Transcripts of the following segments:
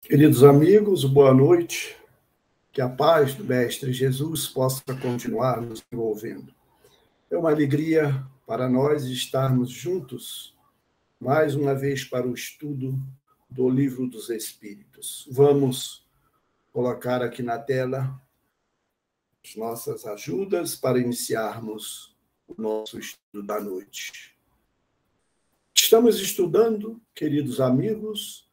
Queridos amigos, boa noite. Que a paz do Mestre Jesus possa continuar nos envolvendo. É uma alegria para nós estarmos juntos, mais uma vez, para o estudo do Livro dos Espíritos. Vamos colocar aqui na tela as nossas ajudas para iniciarmos o nosso estudo da noite. Estamos estudando, queridos amigos,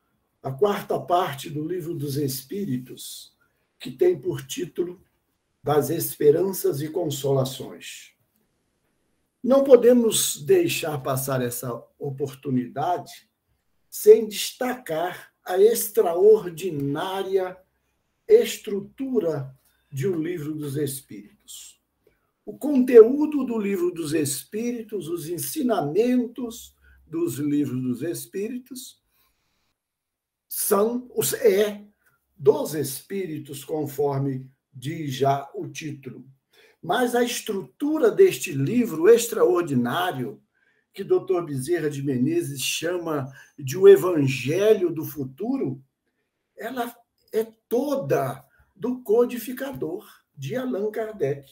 a quarta parte do Livro dos Espíritos, que tem por título Das Esperanças e Consolações. Não podemos deixar passar essa oportunidade sem destacar a extraordinária estrutura de O Livro dos Espíritos. O conteúdo do Livro dos Espíritos, os ensinamentos dos Livros dos Espíritos, dos Espíritos, conforme diz já o título. Mas a estrutura deste livro extraordinário, que Dr. Bezerra de Menezes chama de o Evangelho do Futuro, ela é toda do codificador, de Allan Kardec.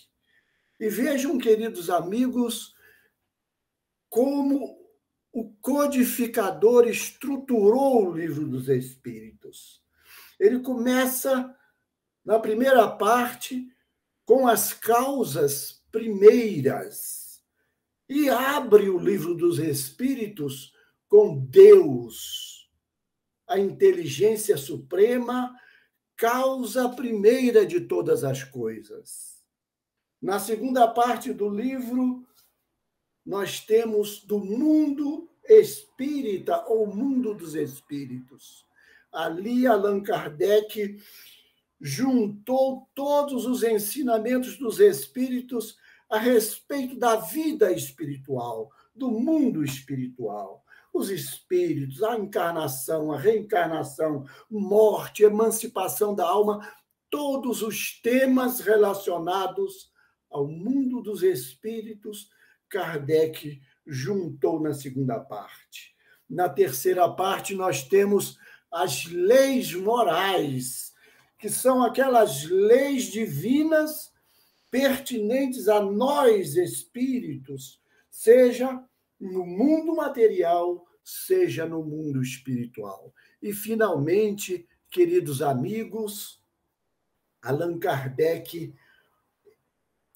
E vejam, queridos amigos, como o codificador estruturou o Livro dos Espíritos. Ele começa, na primeira parte, com as causas primeiras e abre o Livro dos Espíritos com Deus, a inteligência suprema, causa primeira de todas as coisas. Na segunda parte do livro, nós temos do mundo espírita, ou mundo dos espíritos. Ali, Allan Kardec juntou todos os ensinamentos dos espíritos a respeito da vida espiritual, do mundo espiritual. Os espíritos, a encarnação, a reencarnação, morte, emancipação da alma, todos os temas relacionados ao mundo dos espíritos, Kardec juntou na segunda parte. Na terceira parte, nós temos as leis morais, que são aquelas leis divinas pertinentes a nós, espíritos, seja no mundo material, seja no mundo espiritual. E, finalmente, queridos amigos, Allan Kardec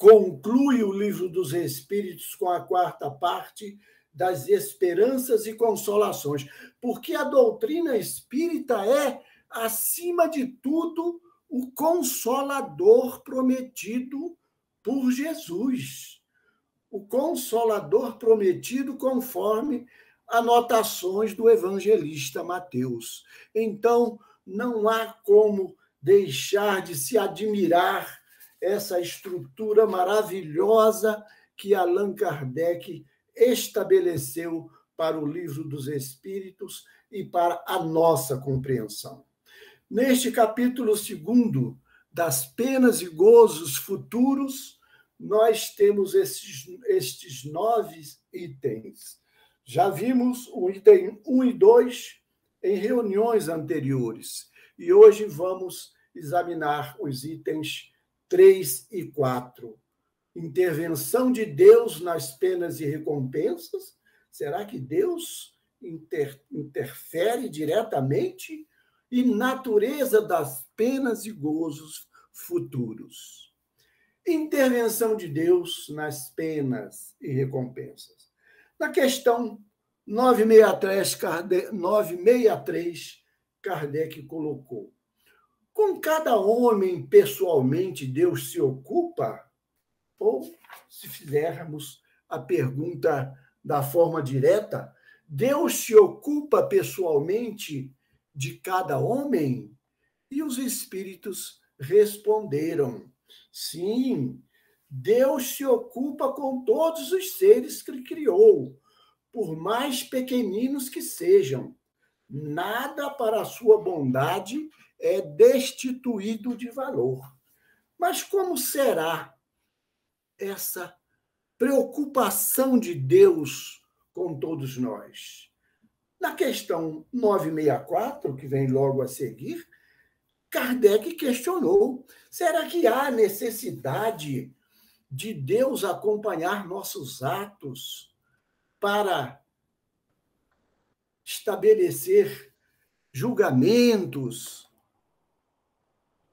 conclui o Livro dos Espíritos com a quarta parte das esperanças e consolações, porque a doutrina espírita é, acima de tudo, o consolador prometido por Jesus. O consolador prometido conforme anotações do evangelista Mateus. Então, não há como deixar de se admirar essa estrutura maravilhosa que Allan Kardec estabeleceu para o Livro dos Espíritos e para a nossa compreensão. Neste capítulo 2 das penas e gozos futuros, nós temos estes 9 itens. Já vimos o item 1 e 2 em reuniões anteriores, e hoje vamos examinar os itens 3 e 4. Intervenção de Deus nas penas e recompensas. Será que Deus interfere diretamente? E natureza das penas e gozos futuros. Intervenção de Deus nas penas e recompensas. Na questão 963, Kardec colocou: com cada homem, pessoalmente, Deus se ocupa? Ou, se fizermos a pergunta da forma direta, Deus se ocupa pessoalmente de cada homem? E os espíritos responderam: sim, Deus se ocupa com todos os seres que ele criou, por mais pequeninos que sejam. Nada para a sua bondade é destituído de valor. Mas como será essa preocupação de Deus com todos nós? Na questão 964, que vem logo a seguir, Kardec questionou: será que há necessidade de Deus acompanhar nossos atos para estabelecer julgamentos,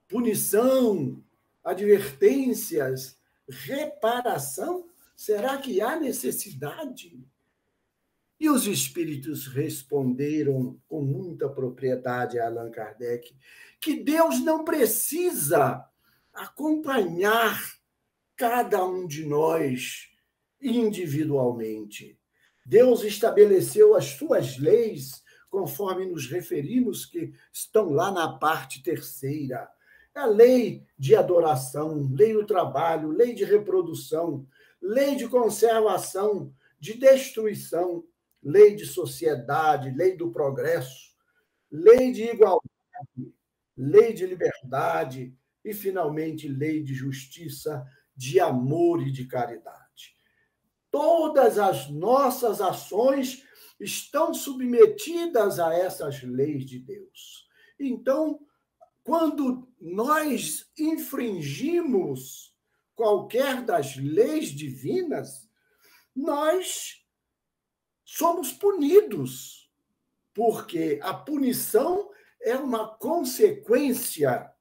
punição, advertências, reparação? Será que há necessidade? E os espíritos responderam com muita propriedade a Allan Kardec que Deus não precisa acompanhar cada um de nós individualmente. Deus estabeleceu as suas leis, conforme nos referimos, que estão lá na parte terceira. A lei de adoração, lei do trabalho, lei de reprodução, lei de conservação, de destruição, lei de sociedade, lei do progresso, lei de igualdade, lei de liberdade e, finalmente, lei de justiça, de amor e de caridade. Todas as nossas ações estão submetidas a essas leis de Deus. Então, quando nós infringimos qualquer das leis divinas, nós somos punidos, porque a punição é uma consequência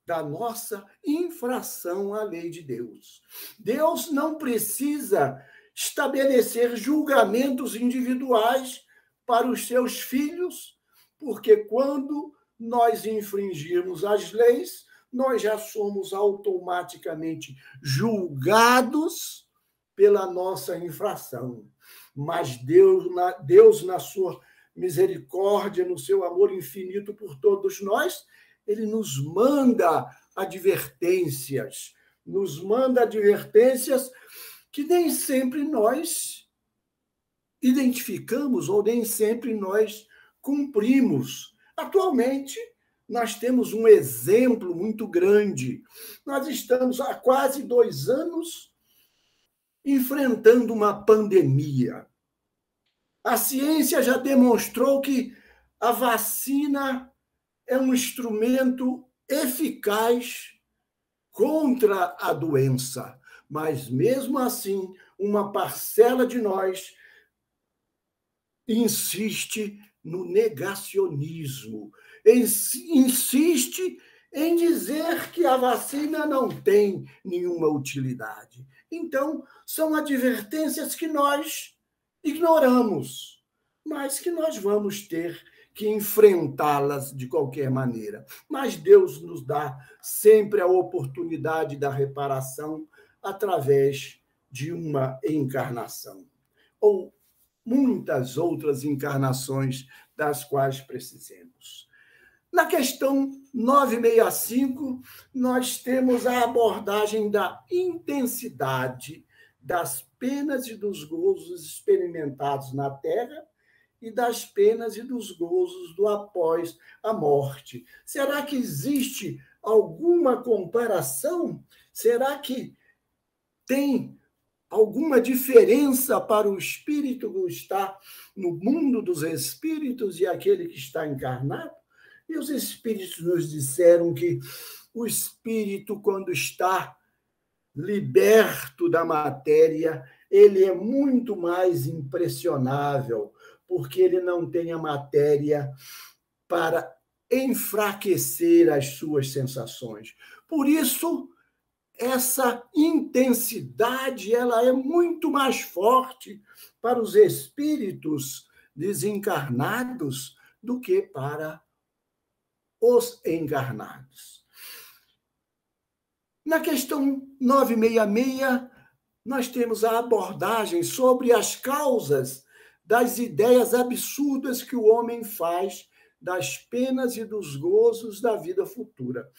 da nossa infração à lei de Deus. Deus não precisa estabelecer julgamentos individuais para os seus filhos, porque quando nós infringirmos as leis, nós já somos automaticamente julgados pela nossa infração. Mas Deus, na sua misericórdia, no seu amor infinito por todos nós, ele nos manda advertências que nem sempre nós identificamos ou nem sempre nós cumprimos. Atualmente, nós temos um exemplo muito grande. Nós estamos há quase 2 anos enfrentando uma pandemia. A ciência já demonstrou que a vacina é um instrumento eficaz contra a doença, mas, mesmo assim, uma parcela de nós insiste no negacionismo, insiste em dizer que a vacina não tem nenhuma utilidade. Então, são advertências que nós ignoramos, mas que nós vamos ter que enfrentá-las de qualquer maneira. Mas Deus nos dá sempre a oportunidade da reparação através de uma encarnação, ou muitas outras encarnações das quais precisemos. Na questão 965, nós temos a abordagem da intensidade das penas e dos gozos experimentados na Terra e das penas e dos gozos do após a morte. Será que existe alguma comparação? Será que tem alguma diferença para o espírito que está no mundo dos espíritos e aquele que está encarnado? E os espíritos nos disseram que o espírito, quando está liberto da matéria, ele é muito mais impressionável, porque ele não tem a matéria para enfraquecer as suas sensações. Por isso, essa intensidade ela é muito mais forte para os espíritos desencarnados do que para os encarnados. Na questão 966, nós temos a abordagem sobre as causas das ideias absurdas que o homem faz das penas e dos gozos da vida futura.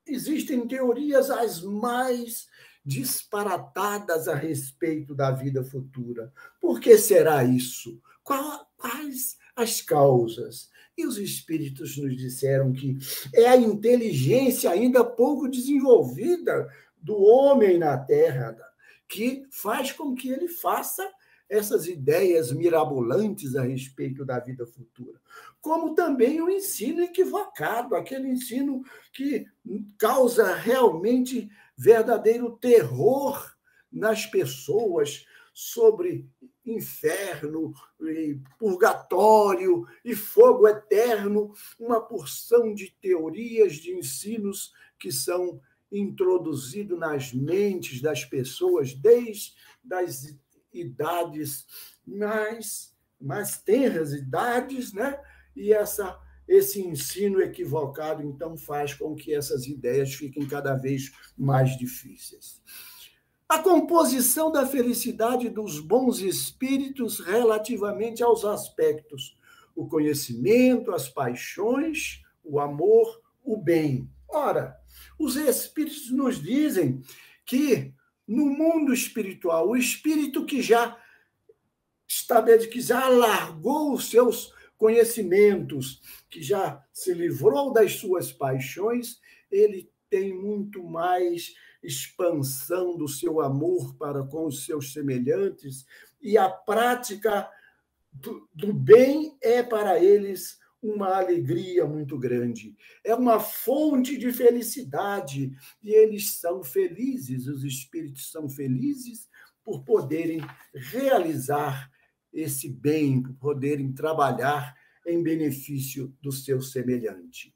Existem teorias as mais disparatadas a respeito da vida futura. Por que será isso? Quais as causas? E os espíritos nos disseram que é a inteligência ainda pouco desenvolvida do homem na Terra que faz com que ele faça essas ideias mirabolantes a respeito da vida futura, como também o ensino equivocado, aquele ensino que causa realmente verdadeiro terror nas pessoas sobre inferno, e purgatório e fogo eterno, uma porção de teorias, de ensinos que são introduzidos nas mentes das pessoas desde as idades mais tenras idades, né? E esse ensino equivocado, então, faz com que essas ideias fiquem cada vez mais difíceis. A composição da felicidade dos bons espíritos relativamente aos aspectos: o conhecimento, as paixões, o amor, o bem. Ora, os espíritos nos dizem que no mundo espiritual, o espírito que já alargou os seus conhecimentos, que já se livrou das suas paixões, ele tem muito mais expansão do seu amor para com os seus semelhantes, e a prática do bem é para eles uma alegria muito grande, é uma fonte de felicidade, e eles são felizes, os espíritos são felizes por poderem realizar esse bem, por poderem trabalhar em benefício do seu semelhante.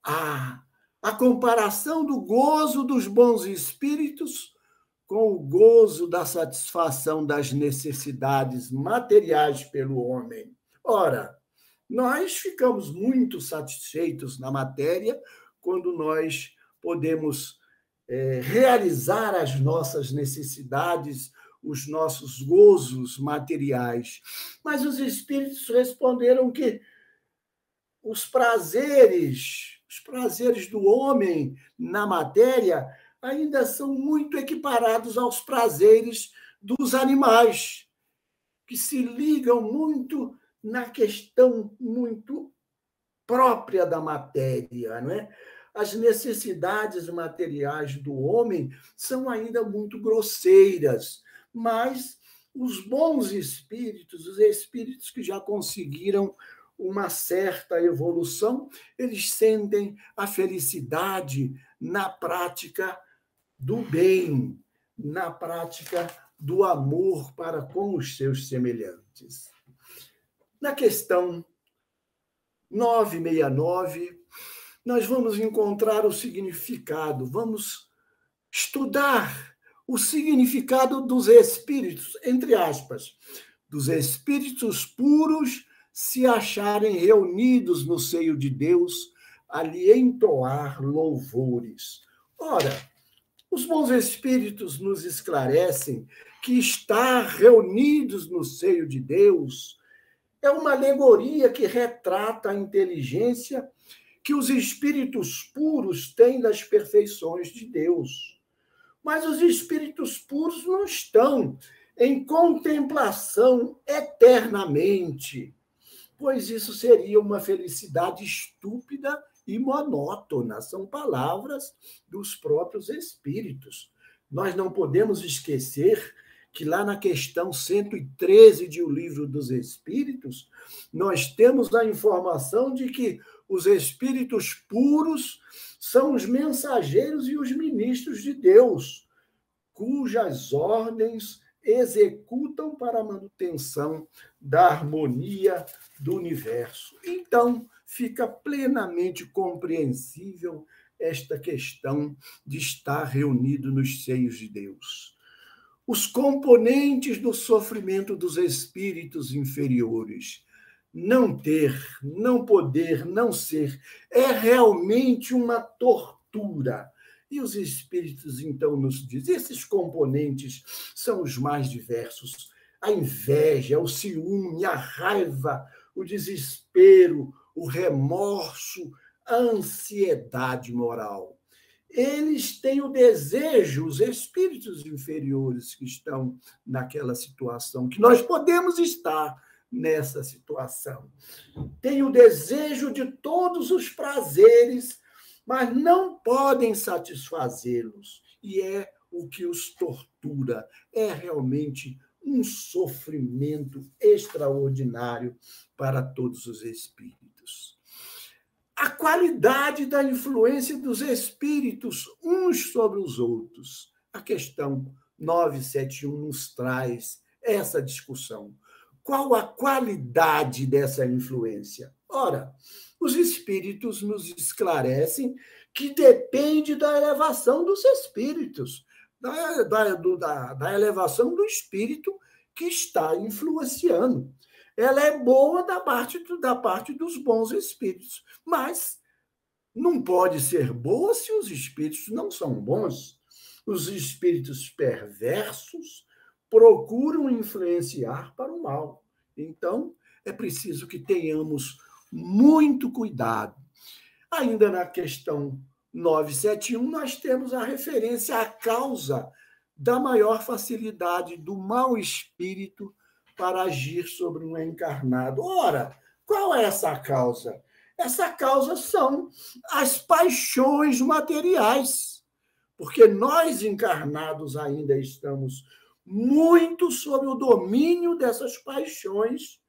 A comparação do gozo dos bons espíritos com o gozo da satisfação das necessidades materiais pelo homem. Ora, nós ficamos muito satisfeitos na matéria quando nós podemos realizar as nossas necessidades, os nossos gozos materiais. Mas os espíritos responderam que os prazeres do homem na matéria ainda são muito equiparados aos prazeres dos animais, que se ligam muito na questão muito própria da matéria, não é? As necessidades materiais do homem são ainda muito grosseiras, mas os bons espíritos, os espíritos que já conseguiram uma certa evolução, eles sentem a felicidade na prática do bem, na prática do amor para com os seus semelhantes. Na questão 969, nós vamos encontrar o significado, vamos estudar o significado dos espíritos, entre aspas, dos espíritos puros se acharem reunidos no seio de Deus, ali entoar louvores. Ora, os bons espíritos nos esclarecem que estar reunidos no seio de Deus é uma alegoria que retrata a inteligência que os espíritos puros têm das perfeições de Deus. Mas os espíritos puros não estão em contemplação eternamente, pois isso seria uma felicidade estúpida e monótona. São palavras dos próprios espíritos. Nós não podemos esquecer que lá na questão 113 de O Livro dos Espíritos, nós temos a informação de que os espíritos puros são os mensageiros e os ministros de Deus, cujas ordens executam para a manutenção da harmonia do universo. Então, fica plenamente compreensível esta questão de estar reunido nos seios de Deus. Os componentes do sofrimento dos espíritos inferiores: não ter, não poder, não ser, é realmente uma tortura. E os espíritos, então, nos dizem, esses componentes são os mais diversos: a inveja, o ciúme, a raiva, o desespero, o remorso, a ansiedade moral. Eles têm o desejo, os espíritos inferiores que estão naquela situação, que nós podemos estar nessa situação. Têm o desejo de todos os prazeres, mas não podem satisfazê-los. E é o que os tortura. É realmente um sofrimento extraordinário para todos os espíritos. A qualidade da influência dos espíritos uns sobre os outros. A questão 971 nos traz essa discussão. Qual a qualidade dessa influência? Ora, os espíritos nos esclarecem que depende da elevação dos espíritos, da elevação do espírito que está influenciando. Ela é boa da parte dos bons espíritos, mas não pode ser boa se os espíritos não são bons. Os espíritos perversos procuram influenciar para o mal. Então, é preciso que tenhamos muito cuidado. Ainda na questão 971, nós temos a referência à causa da maior facilidade do mau espírito para agir sobre um encarnado. Ora, qual é essa causa? Essa causa são as paixões materiais, porque nós encarnados ainda estamos muito sob o domínio dessas paixões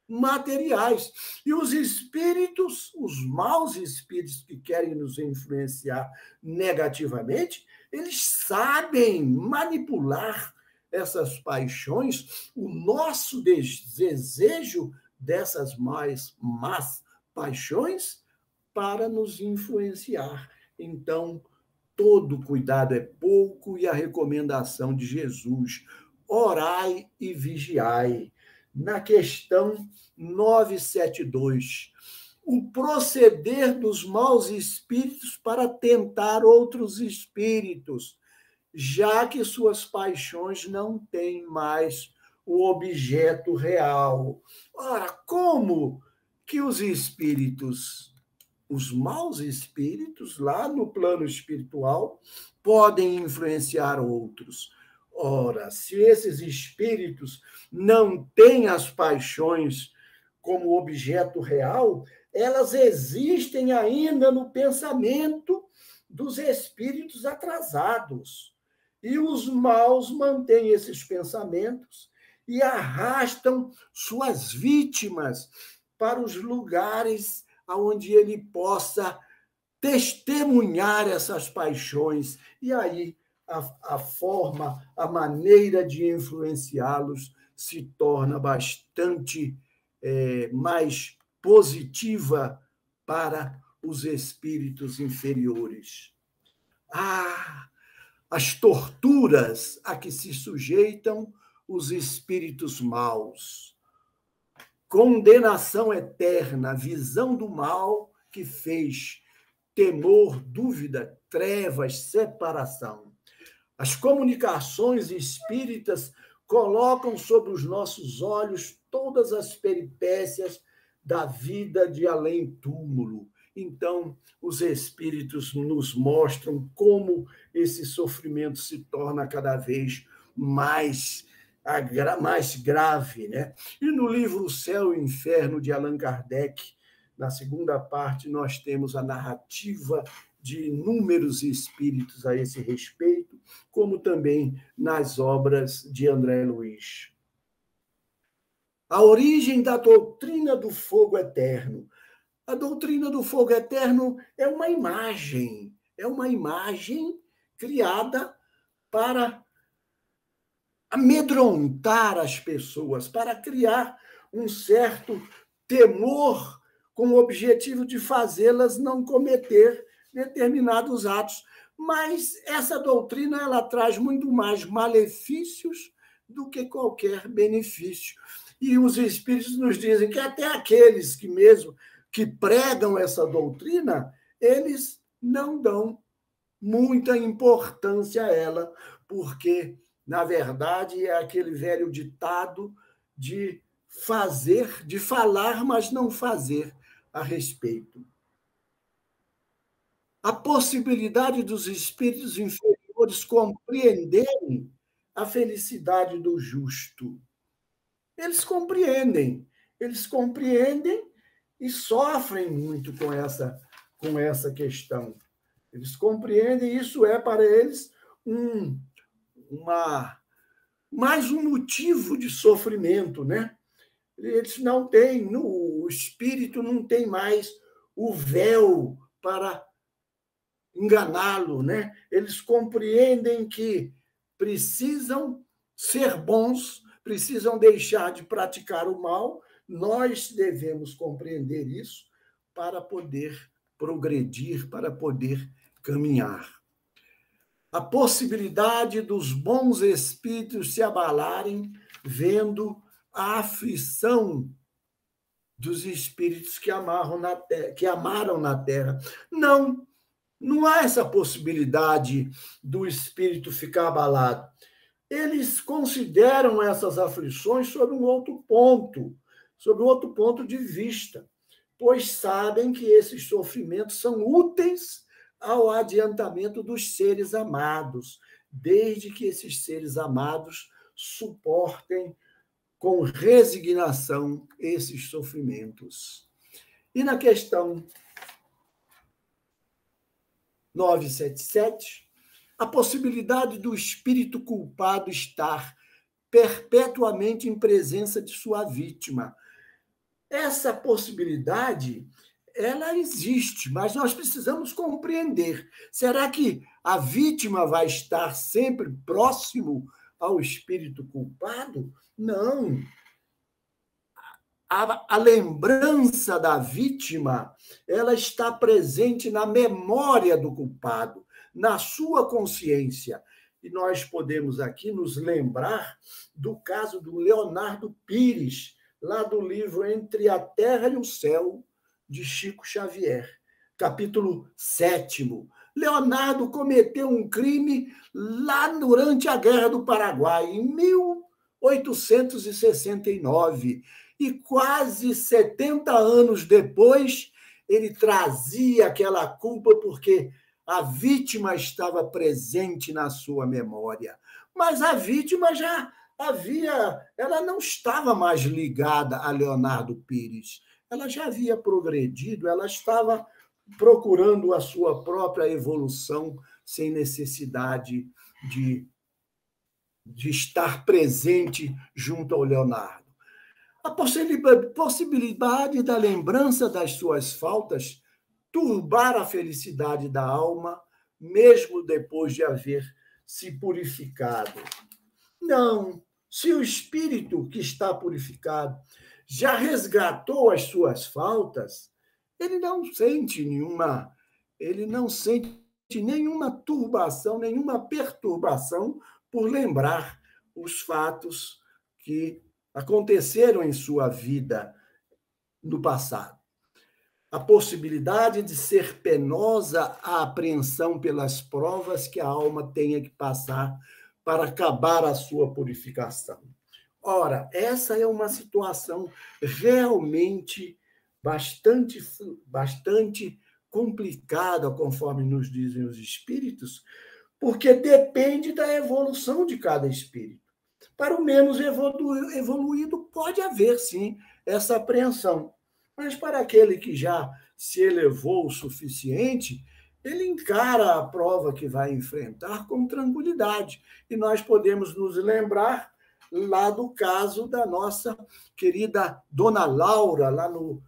materiais. E os espíritos, os maus espíritos que querem nos influenciar negativamente, eles sabem manipular essas paixões, o nosso desejo dessas más paixões para nos influenciar. Então, todo cuidado é pouco e a recomendação de Jesus, orai e vigiai. Na questão 972, o proceder dos maus espíritos para tentar outros espíritos, já que suas paixões não têm mais o objeto real. Ora, como que os espíritos, os maus espíritos, lá no plano espiritual, podem influenciar outros? Ora, se esses espíritos não têm as paixões como objeto real, elas existem ainda no pensamento dos espíritos atrasados. E os maus mantêm esses pensamentos e arrastam suas vítimas para os lugares onde ele possa testemunhar essas paixões. E aí a forma, a maneira de influenciá-los se torna bastante mais positiva para os espíritos inferiores. As torturas a que se sujeitam os espíritos maus. Condenação eterna, visão do mal que fez, temor, dúvida, trevas, separação. As comunicações espíritas colocam sobre os nossos olhos todas as peripécias da vida de além-túmulo. Então, os espíritos nos mostram como esse sofrimento se torna cada vez mais grave, né? E no livro O Céu e o Inferno, de Allan Kardec, na segunda parte, nós temos a narrativa de inúmeros espíritos a esse respeito, como também nas obras de André Luiz. A origem da doutrina do fogo eterno. A doutrina do fogo eterno é uma imagem criada para amedrontar as pessoas, para criar um certo temor com o objetivo de fazê-las não cometer determinados atos. Mas essa doutrina ela traz muito mais malefícios do que qualquer benefício. E os espíritos nos dizem que até aqueles que mesmo que pregam essa doutrina, eles não dão muita importância a ela, porque, na verdade, é aquele velho ditado de falar, mas não fazer a respeito. A possibilidade dos espíritos inferiores compreenderem a felicidade do justo. Eles compreendem e sofrem muito com essa questão. Eles compreendem, isso é para eles mais um motivo de sofrimento, né? Eles não têm, o espírito não tem mais o véu para enganá-lo, né? Eles compreendem que precisam ser bons, precisam deixar de praticar o mal. Nós devemos compreender isso para poder progredir, para poder caminhar. A possibilidade dos bons espíritos se abalarem vendo a aflição dos espíritos que amaram na terra. Não, não há essa possibilidade do espírito ficar abalado. Eles consideram essas aflições sob um outro ponto de vista, pois sabem que esses sofrimentos são úteis ao adiantamento dos seres amados, desde que esses seres amados suportem com resignação esses sofrimentos. E na questão 977, a possibilidade do espírito culpado estar perpetuamente em presença de sua vítima. Essa possibilidade, ela existe, mas nós precisamos compreender. Será que a vítima vai estar sempre próximo ao espírito culpado? Não. A lembrança da vítima, ela está presente na memória do culpado, na sua consciência. E nós podemos aqui nos lembrar do caso do Leonardo Pires, lá do livro Entre a Terra e o Céu, de Chico Xavier, capítulo 7º. Leonardo cometeu um crime lá durante a Guerra do Paraguai, em 1869. E quase 70 anos depois, ele trazia aquela culpa porque a vítima estava presente na sua memória. Mas a vítima já ela não estava mais ligada a Leonardo Pires. Ela já havia progredido, ela estava procurando a sua própria evolução sem necessidade de estar presente junto ao Leonardo. A possibilidade da lembrança das suas faltas turbar a felicidade da alma, mesmo depois de haver se purificado. Não, se o espírito que está purificado já resgatou as suas faltas, ele não sente nenhuma turbação, nenhuma perturbação por lembrar os fatos que aconteceram em sua vida no passado. A possibilidade de ser penosa a apreensão pelas provas que a alma tenha que passar para acabar a sua purificação. Ora, essa é uma situação realmente bastante complicada, conforme nos dizem os espíritos, porque depende da evolução de cada espírito. Para o menos evoluído, pode haver, sim, essa apreensão. Mas para aquele que já se elevou o suficiente, ele encara a prova que vai enfrentar com tranquilidade. E nós podemos nos lembrar lá do caso da nossa querida Dona Laura, lá no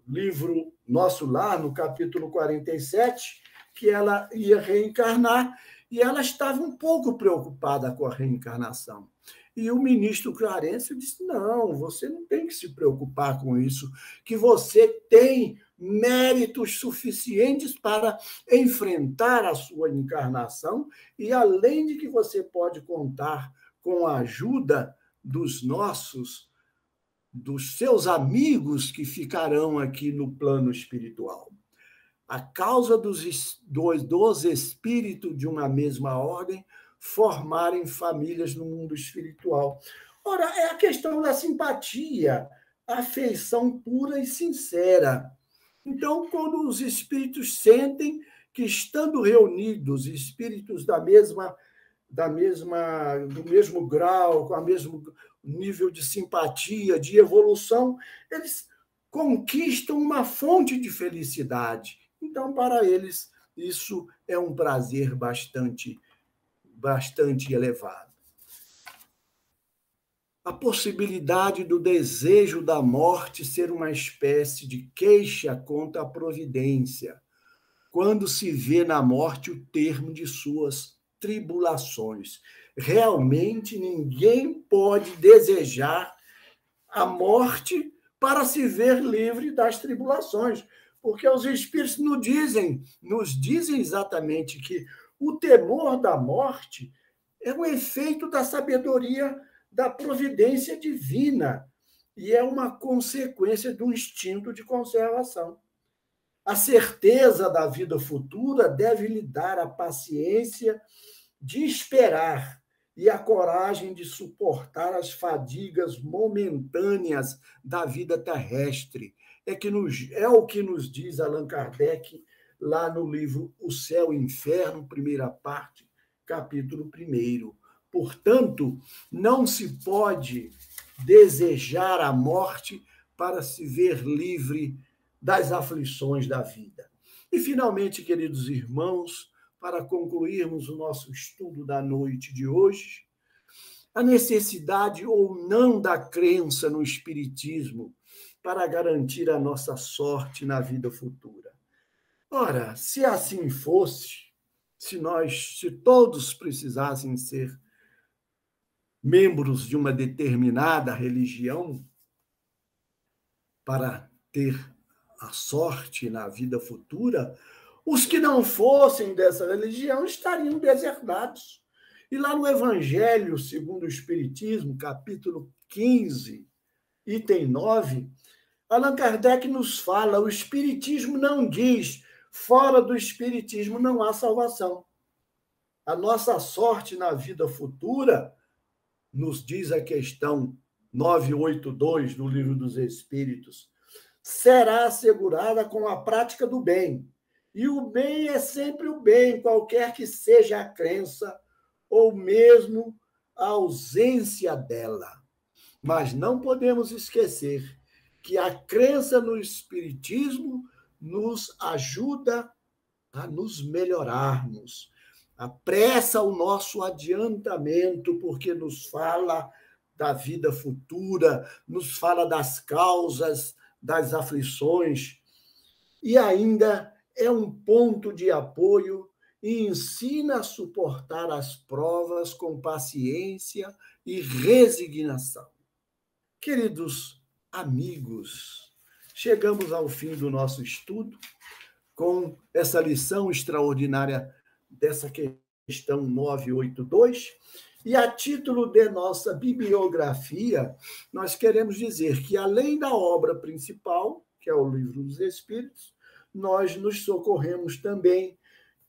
livro Nosso Lar, no capítulo 47, que ela ia reencarnar, e ela estava um pouco preocupada com a reencarnação. E o ministro Clarencio disse: não, você não tem que se preocupar com isso, que você tem méritos suficientes para enfrentar a sua encarnação, e além de que você pode contar com a ajuda dos seus amigos que ficarão aqui no plano espiritual. A causa dos espíritos de uma mesma ordem formarem famílias no mundo espiritual. Ora, é a questão da simpatia, afeição pura e sincera. Então, quando os espíritos sentem que, estando reunidos, espíritos do mesmo grau, com o mesmo nível de simpatia, de evolução, eles conquistam uma fonte de felicidade. Então, para eles, isso é um prazer bastante elevado. a possibilidade do desejo da morte ser uma espécie de queixa contra a providência, quando se vê na morte o termo de suas tribulações. Realmente ninguém pode desejar a morte para se ver livre das tribulações, porque os Espíritos nos dizem exatamente que o temor da morte é um efeito da sabedoria da providência divina e é uma consequência do instinto de conservação. A certeza da vida futura deve lhe dar a paciência de esperar e a coragem de suportar as fadigas momentâneas da vida terrestre. É o que nos diz Allan Kardec lá no livro O Céu e o Inferno, primeira parte, capítulo 1. Portanto, não se pode desejar a morte para se ver livre das aflições da vida. E, finalmente, queridos irmãos, para concluirmos o nosso estudo da noite de hoje, a necessidade ou não da crença no Espiritismo para garantir a nossa sorte na vida futura. Ora, se assim fosse, se todos precisassem ser membros de uma determinada religião para ter a sorte na vida futura, os que não fossem dessa religião estariam deserdados. E lá no Evangelho segundo o Espiritismo, capítulo 15, item 9, Allan Kardec nos fala, o Espiritismo não diz, fora do Espiritismo não há salvação. A nossa sorte na vida futura, nos diz a questão 982 do Livro dos Espíritos, será assegurada com a prática do bem. E o bem é sempre o bem, qualquer que seja a crença ou mesmo a ausência dela. Mas não podemos esquecer que a crença no Espiritismo nos ajuda a nos melhorarmos, apressa o nosso adiantamento, porque nos fala da vida futura, nos fala das causas das aflições e ainda é um ponto de apoio e ensina a suportar as provas com paciência e resignação. Queridos amigos, chegamos ao fim do nosso estudo com essa lição extraordinária dessa questão 982. E a título de nossa bibliografia, nós queremos dizer que, além da obra principal, que é o Livro dos Espíritos, nós nos socorremos também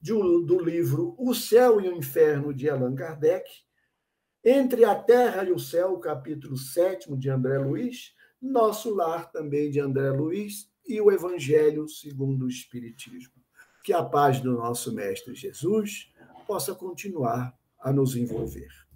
do livro O Céu e o Inferno, de Allan Kardec, Entre a Terra e o Céu, capítulo 7, de André Luiz, Nosso Lar, também de André Luiz, e o Evangelho segundo o Espiritismo. Que a paz do nosso Mestre Jesus possa continuar a nos envolver.